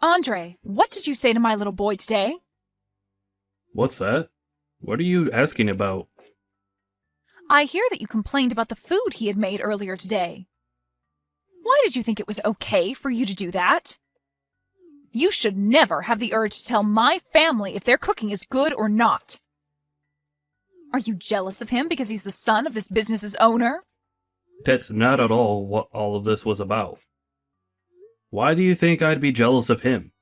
Andre, what did you say to my little boy today? What's that? What are you asking about? I hear that you complained about the food he had made earlier today. Why did you think it was okay for you to do that? You should never have the urge to tell my family if their cooking is good or not. Are you jealous of him because he's the son of this business's owner? That's not at all what all of this was about. Why do you think I'd be jealous of him?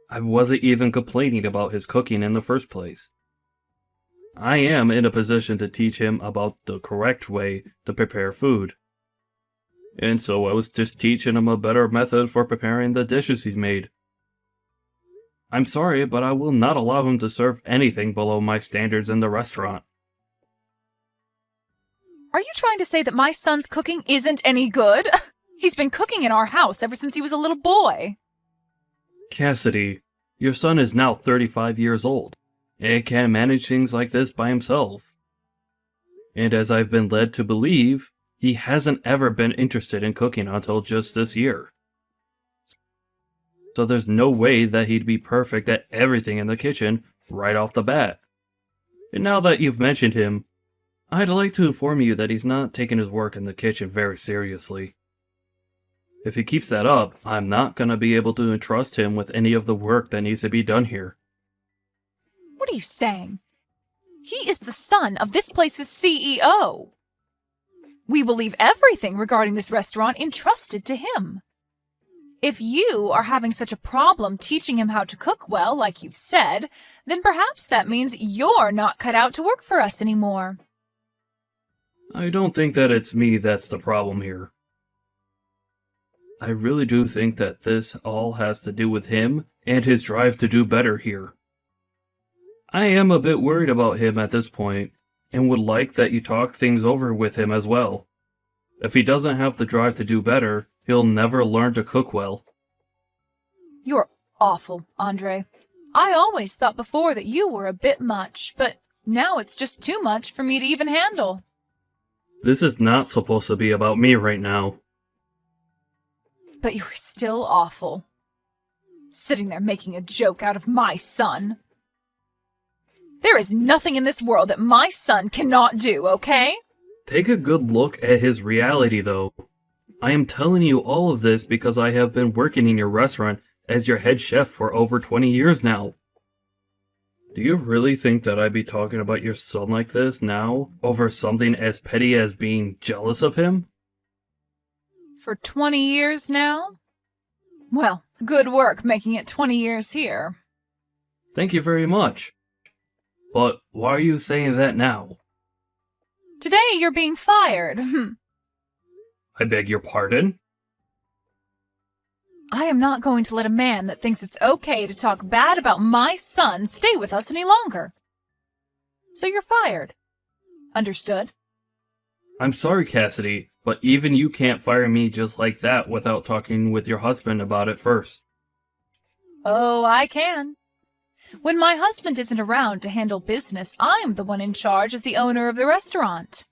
I wasn't even complaining about his cooking in the first place. I am in a position to teach him about the correct way to prepare food. And so I was just teaching him a better method for preparing the dishes he's made. I'm sorry, but I will not allow him to serve anything below my standards in the restaurant. Are you trying to say that my son's cooking isn't any good? He's been cooking in our house ever since he was a little boy. Cassidy, your son is now 35 years old, and can manage things like this by himself. And as I've been led to believe, he hasn't ever been interested in cooking until just this year. So there's no way that he'd be perfect at everything in the kitchen right off the bat. And now that you've mentioned him, I'd like to inform you that he's not taking his work in the kitchen very seriously. If he keeps that up, I'm not going to be able to entrust him with any of the work that needs to be done here. What are you saying? He is the son of this place's CEO. We will leave everything regarding this restaurant entrusted to him. If you are having such a problem teaching him how to cook well, like you've said, then perhaps that means you're not cut out to work for us anymore. I don't think that it's me that's the problem here. I really do think that this all has to do with him and his drive to do better here. I am a bit worried about him at this point, and would like that you talk things over with him as well. If he doesn't have the drive to do better, he'll never learn to cook well. You're awful, Andre. I always thought before that you were a bit much, but now it's just too much for me to even handle. This is not supposed to be about me right now. But you're still awful. Sitting there making a joke out of my son. There is nothing in this world that my son cannot do, okay? Take a good look at his reality, though. I am telling you all of this because I have been working in your restaurant as your head chef for over 20 years now. Do you really think that I'd be talking about your son like this now, over something as petty as being jealous of him? For 20 years now? Well, good work making it 20 years here. Thank you very much. But why are you saying that now? Today you're being fired. I beg your pardon? I am not going to let a man that thinks it's okay to talk bad about my son stay with us any longer. So you're fired. Understood? I'm sorry, Cassidy, but even you can't fire me just like that without talking with your husband about it first. Oh, I can. When my husband isn't around to handle business, I'm the one in charge as the owner of the restaurant.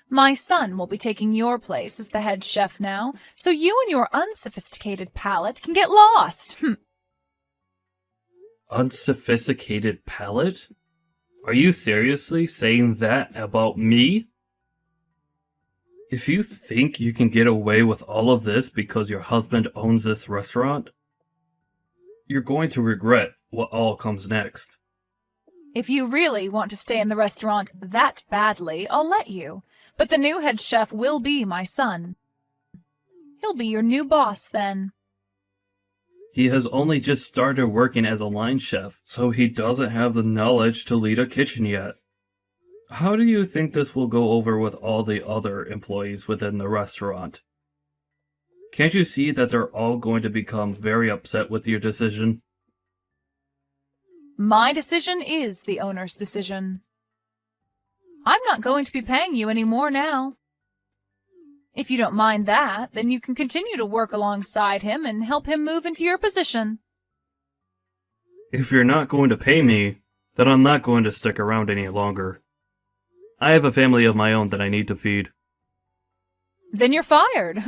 My son will be taking your place as the head chef now, so you and your unsophisticated palate can get lost. Unsophisticated palate? Are you seriously saying that about me? If you think you can get away with all of this because your husband owns this restaurant, you're going to regret what all comes next. If you really want to stay in the restaurant that badly, I'll let you. But the new head chef will be my son. He'll be your new boss then. He has only just started working as a line chef, so he doesn't have the knowledge to lead a kitchen yet. How do you think this will go over with all the other employees within the restaurant? Can't you see that they're all going to become very upset with your decision? My decision is the owner's decision. I'm not going to be paying you any more now. If you don't mind that, then you can continue to work alongside him and help him move into your position. If you're not going to pay me, then I'm not going to stick around any longer. I have a family of my own that I need to feed. Then you're fired.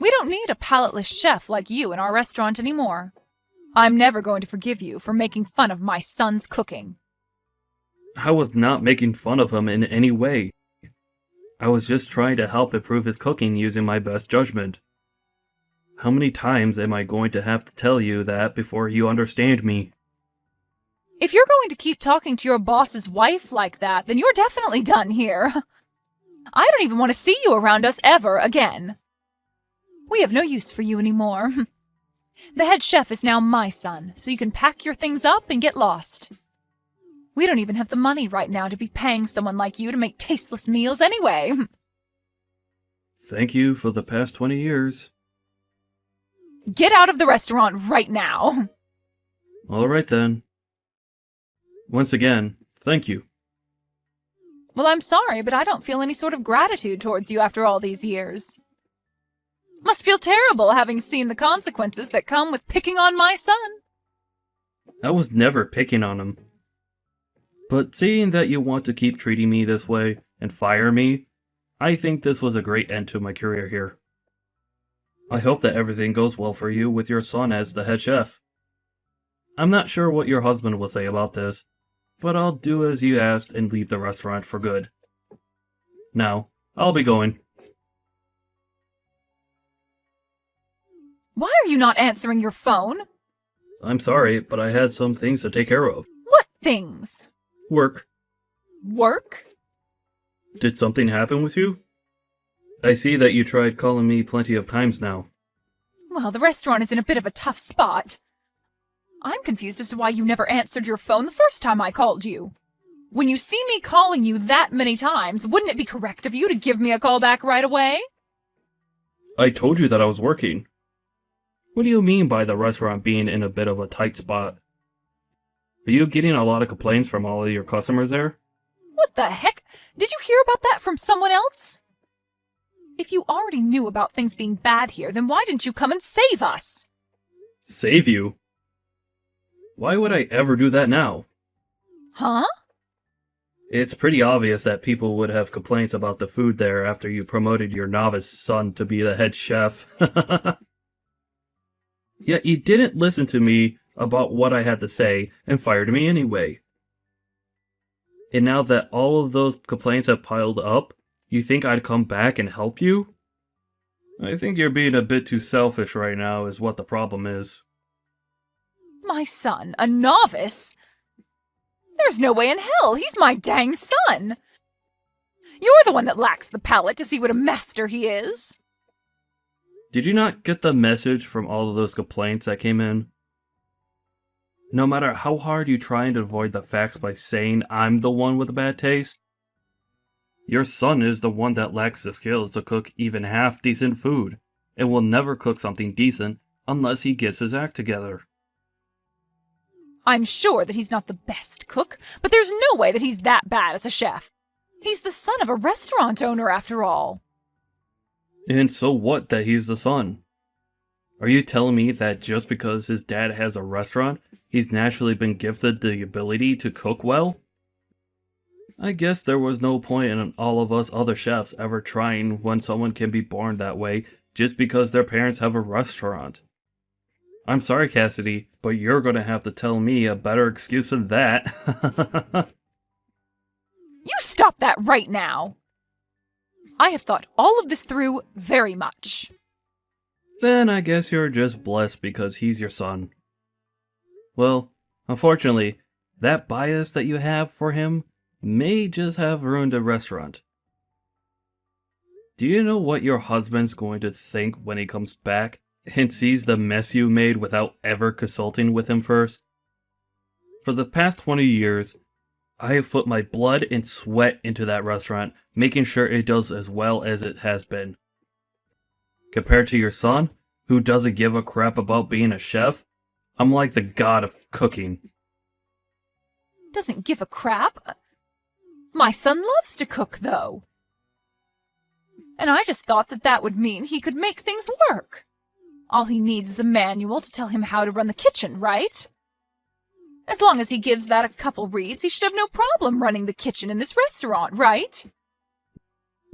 We don't need a palateless chef like you in our restaurant anymore. I'm never going to forgive you for making fun of my son's cooking. I was not making fun of him in any way. I was just trying to help improve his cooking using my best judgment. How many times am I going to have to tell you that before you understand me? If you're going to keep talking to your boss's wife like that, then you're definitely done here. I don't even want to see you around us ever again. We have no use for you anymore. The head chef is now my son, so you can pack your things up and get lost. We don't even have the money right now to be paying someone like you to make tasteless meals anyway. Thank you for the past 20 years. Get out of the restaurant right now. All right then. Once again, thank you. Well, I'm sorry, but I don't feel any sort of gratitude towards you after all these years. Must feel terrible having seen the consequences that come with picking on my son. I was never picking on him. But seeing that you want to keep treating me this way and fire me, I think this was a great end to my career here. I hope that everything goes well for you with your son as the head chef. I'm not sure what your husband will say about this, but I'll do as you asked and leave the restaurant for good. Now, I'll be going. Why are you not answering your phone? I'm sorry, but I had some things to take care of. What things? Work. Work? Did something happen with you? I see that you tried calling me plenty of times now. Well, the restaurant is in a bit of a tough spot. I'm confused as to why you never answered your phone the first time I called you. When you see me calling you that many times, wouldn't it be correct of you to give me a call back right away? I told you that I was working. What do you mean by the restaurant being in a bit of a tight spot? Are you getting a lot of complaints from all of your customers there? What the heck? Did you hear about that from someone else? If you already knew about things being bad here, then why didn't you come and save us? Save you? Why would I ever do that now? Huh? It's pretty obvious that people would have complaints about the food there after you promoted your novice son to be the head chef. Yet you didn't listen to me about what I had to say and fired me anyway. And now that all of those complaints have piled up, you think I'd come back and help you? I think you're being a bit too selfish right now is what the problem is. My son, a novice? There's no way in hell. He's my dang son. You're the one that lacks the palate to see what a master he is. Did you not get the message from all of those complaints that came in? No matter how hard you try and avoid the facts by saying I'm the one with a bad taste, your son is the one that lacks the skills to cook even half decent food, and will never cook something decent unless he gets his act together. I'm sure that he's not the best cook, but there's no way that he's that bad as a chef. He's the son of a restaurant owner, after all. And so what that he's the son? Are you telling me that just because his dad has a restaurant, he's naturally been gifted the ability to cook well? I guess there was no point in all of us other chefs ever trying when someone can be born that way just because their parents have a restaurant. I'm sorry, Cassidy, but you're going to have to tell me a better excuse than that. You stop that right now! I have thought all of this through very much. Then I guess you're just blessed because he's your son. Well, unfortunately, that bias that you have for him may just have ruined a restaurant. Do you know what your husband's going to think when he comes back and sees the mess you made without ever consulting with him first? For the past 20 years, I have put my blood and sweat into that restaurant, making sure it does as well as it has been. Compared to your son, who doesn't give a crap about being a chef, I'm like the god of cooking. Doesn't give a crap? My son loves to cook, though. And I just thought that that would mean he could make things work. All he needs is a manual to tell him how to run the kitchen, right? As long as he gives that a couple reads, he should have no problem running the kitchen in this restaurant, right?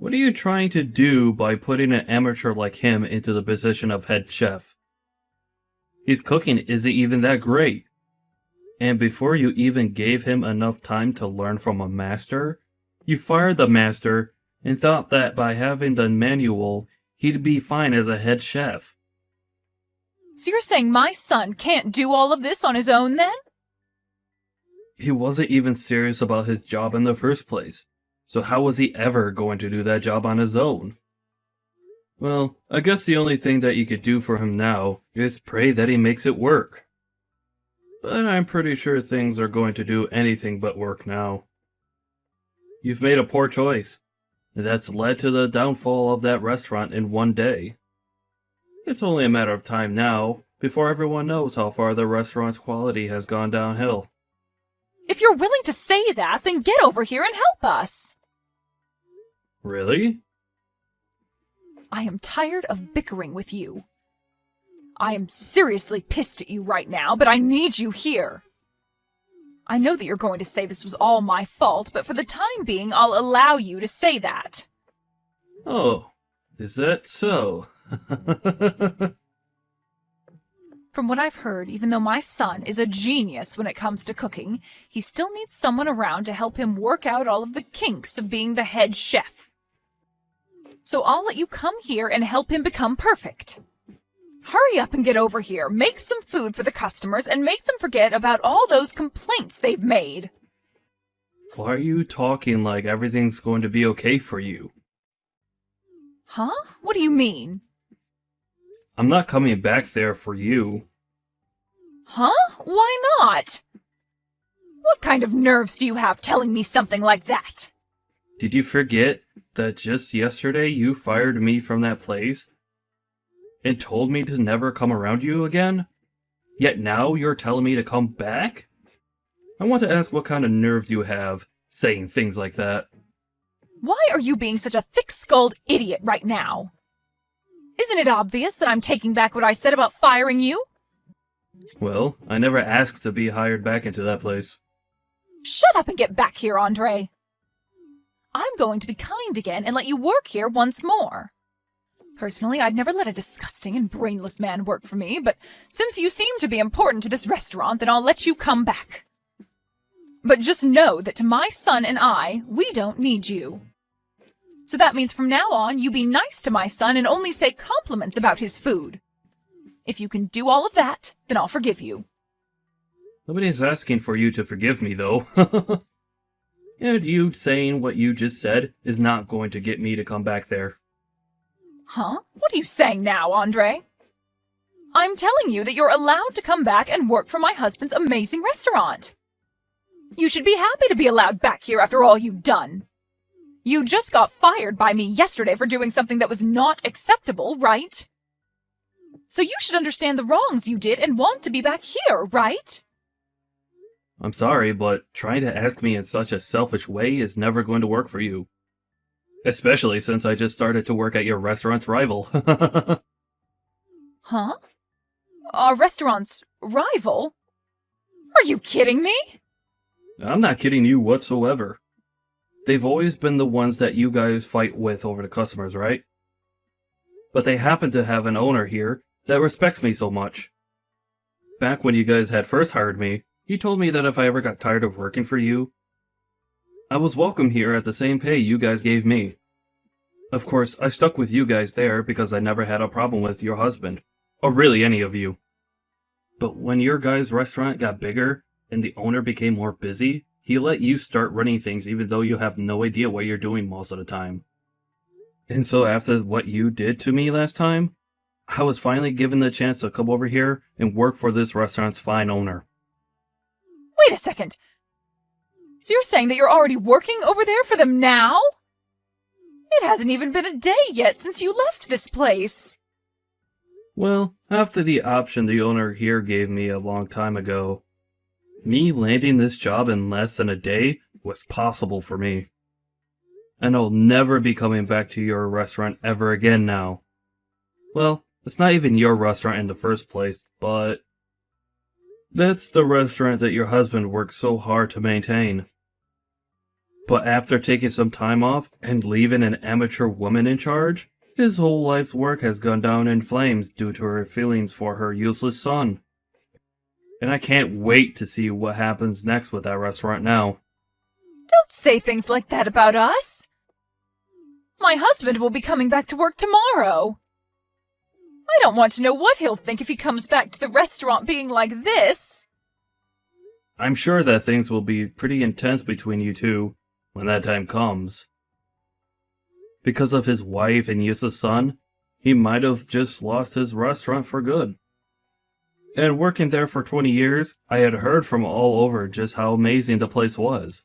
What are you trying to do by putting an amateur like him into the position of head chef? His cooking isn't even that great. And before you even gave him enough time to learn from a master, you fired the master and thought that by having the manual, he'd be fine as a head chef. So you're saying my son can't do all of this on his own then? He wasn't even serious about his job in the first place, so how was he ever going to do that job on his own? Well, I guess the only thing that you could do for him now is pray that he makes it work. But I'm pretty sure things are going to do anything but work now. You've made a poor choice. That's led to the downfall of that restaurant in one day. It's only a matter of time now before everyone knows how far the restaurant's quality has gone downhill. If you're willing to say that, then get over here and help us. Really? I am tired of bickering with you. I am seriously pissed at you right now, but I need you here. I know that you're going to say this was all my fault, but for the time being, I'll allow you to say that. Oh, is that so? From what I've heard, even though my son is a genius when it comes to cooking, he still needs someone around to help him work out all of the kinks of being the head chef. So I'll let you come here and help him become perfect. Hurry up and get over here, make some food for the customers, and make them forget about all those complaints they've made. Why are you talking like everything's going to be okay for you? Huh? What do you mean? I'm not coming back there for you. Huh? Why not? What kind of nerves do you have telling me something like that? Did you forget that just yesterday you fired me from that place and told me to never come around you again? Yet now you're telling me to come back? I want to ask what kind of nerves you have saying things like that. Why are you being such a thick-skulled idiot right now? Isn't it obvious that I'm taking back what I said about firing you? Well, I never asked to be hired back into that place. Shut up and get back here, Andre. I'm going to be kind again and let you work here once more. Personally, I'd never let a disgusting and brainless man work for me, but since you seem to be important to this restaurant, then I'll let you come back. But just know that to my son and I, we don't need you. So that means from now on, you be nice to my son and only say compliments about his food. If you can do all of that, then I'll forgive you. Nobody's asking for you to forgive me, though. And you saying what you just said is not going to get me to come back there. Huh? What are you saying now, Andre? I'm telling you that you're allowed to come back and work for my husband's amazing restaurant. You should be happy to be allowed back here after all you've done. You just got fired by me yesterday for doing something that was not acceptable, right? So you should understand the wrongs you did and want to be back here, right? I'm sorry, but trying to ask me in such a selfish way is never going to work for you. Especially since I just started to work at your restaurant's rival. Huh? Our restaurant's rival? Are you kidding me? I'm not kidding you whatsoever. They've always been the ones that you guys fight with over the customers, right? But they happen to have an owner here that respects me so much. Back when you guys had first hired me, he told me that if I ever got tired of working for you, I was welcome here at the same pay you guys gave me. Of course, I stuck with you guys there because I never had a problem with your husband, or really any of you. But when your guys' restaurant got bigger and the owner became more busy, he let you start running things even though you have no idea what you're doing most of the time. And so after what you did to me last time, I was finally given the chance to come over here and work for this restaurant's fine owner. Wait a second. So you're saying that you're already working over there for them now? It hasn't even been a day yet since you left this place. Well, after the option the owner here gave me a long time ago, me landing this job in less than a day was possible for me. And I'll never be coming back to your restaurant ever again now. Well, it's not even your restaurant in the first place, but that's the restaurant that your husband worked so hard to maintain. But after taking some time off and leaving an amateur woman in charge, his whole life's work has gone down in flames due to her feelings for her useless son. And I can't wait to see what happens next with that restaurant now. Don't say things like that about us. My husband will be coming back to work tomorrow. I don't want to know what he'll think if he comes back to the restaurant being like this. I'm sure that things will be pretty intense between you two when that time comes. Because of his wife and useless son, he might have just lost his restaurant for good. And working there for 20 years, I had heard from all over just how amazing the place was.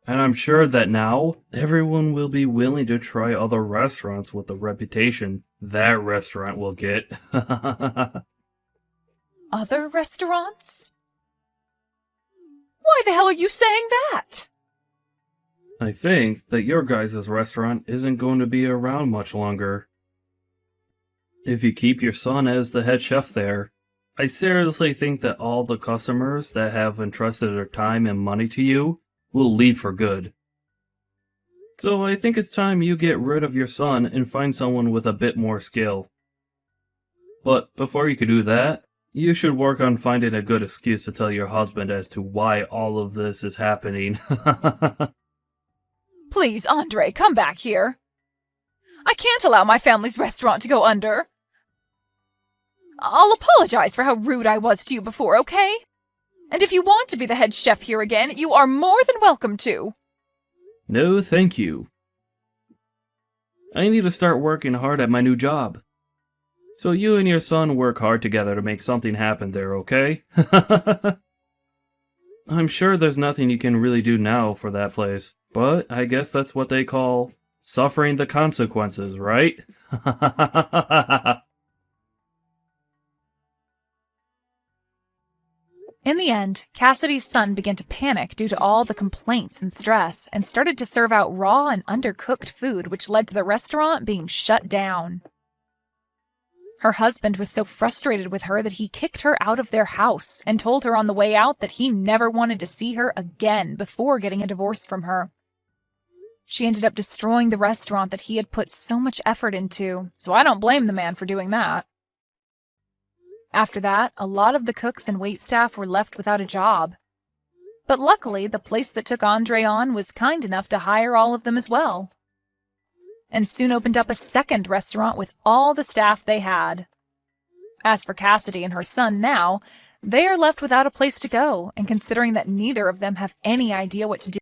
And I'm sure that now, everyone will be willing to try other restaurants with the reputation that restaurant will get. Other restaurants? Why the hell are you saying that? I think that your guys' restaurant isn't going to be around much longer. If you keep your son as the head chef there, I seriously think that all the customers that have entrusted their time and money to you will leave for good. So I think it's time you get rid of your son and find someone with a bit more skill. But before you could do that, you should work on finding a good excuse to tell your husband as to why all of this is happening. Please, Andre, come back here. I can't allow my family's restaurant to go under. I'll apologize for how rude I was to you before, okay? And if you want to be the head chef here again, you are more than welcome to. No, thank you. I need to start working hard at my new job. So you and your son work hard together to make something happen there, okay? I'm sure there's nothing you can really do now for that place, but I guess that's what they call suffering the consequences, right? In the end, Cassidy's son began to panic due to all the complaints and stress and started to serve out raw and undercooked food, which led to the restaurant being shut down. Her husband was so frustrated with her that he kicked her out of their house and told her on the way out that he never wanted to see her again before getting a divorce from her. She ended up destroying the restaurant that he had put so much effort into, so I don't blame the man for doing that. After that, a lot of the cooks and waitstaff were left without a job. But luckily, the place that took Andre on was kind enough to hire all of them as well, and soon opened up a second restaurant with all the staff they had. As for Cassidy and her son now, they are left without a place to go, and considering that neither of them have any idea what to do,